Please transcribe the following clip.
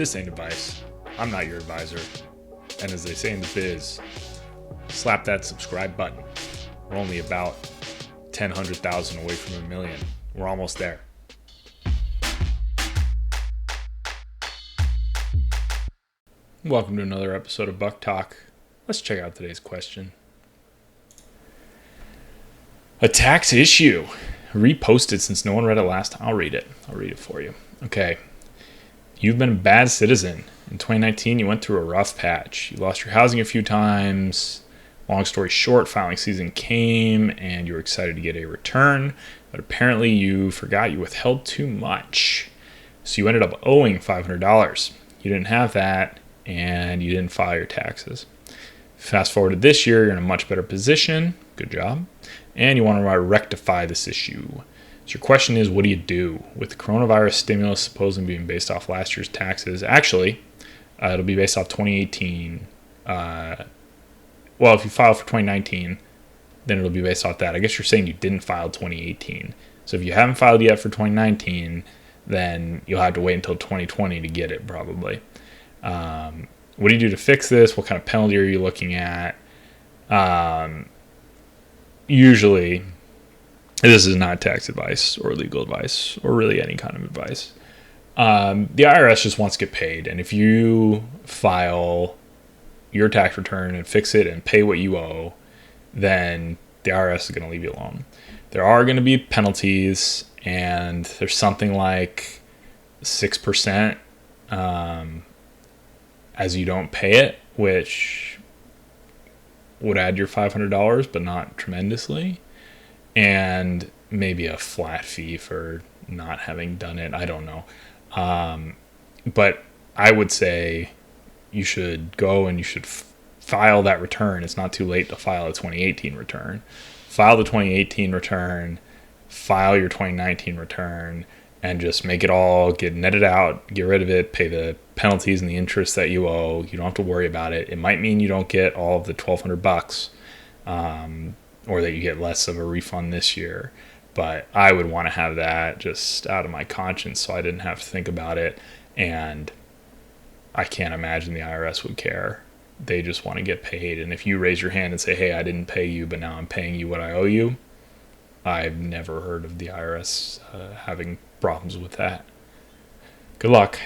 This ain't advice. I'm not your advisor. And as they say in the biz, slap that subscribe button. We're only about 100,000 away from 1,000,000. We're almost there. Welcome to another episode of Buck Talk. Let's check out today's question. A tax issue. Reposted since no one read it last time. I'll read it for you. Okay. You've been a bad citizen. In 2019, you went through a rough patch. You lost your housing a few times. Long story short, filing season came and you were excited to get a return, but apparently you forgot you withheld too much. So you ended up owing $500. You didn't have that and you didn't file your taxes. Fast forward to this year, you're in a much better position. Good job. And you want to rectify this issue. So your question is, what do you do? With the coronavirus stimulus supposedly being based off last year's taxes, actually, it'll be based off 2018. Well, if you file for 2019, then it'll be based off that. I guess you're saying you didn't file 2018. So if you haven't filed yet for 2019, then you'll have to wait until 2020 to get it probably. What do you do to fix this? What kind of penalty are you looking at? Usually, this is not tax advice or legal advice or really any kind of advice. The IRS just wants to get paid. And if you file your tax return and fix it and pay what you owe, then the IRS is going to leave you alone. There are going to be penalties, and there's something like 6% as you don't pay it, which would add your $500, but not tremendously. And maybe a flat fee for not having done it. I don't know. But I would say you should go and you should file that return. It's not too late to file a 2018 return. File the 2018 return, file your 2019 return, and just make it all get netted out, get rid of it, pay the penalties and the interest that you owe. You don't have to worry about it. It might mean you don't get all of the $1,200, or that you get less of a refund this year. But I would want to have that just out of my conscience so I didn't have to think about it. And I can't imagine the IRS would care. They just want to get paid. And if you raise your hand and say, hey, I didn't pay you, but now I'm paying you what I owe you, I've never heard of the IRS having problems with that. Good luck.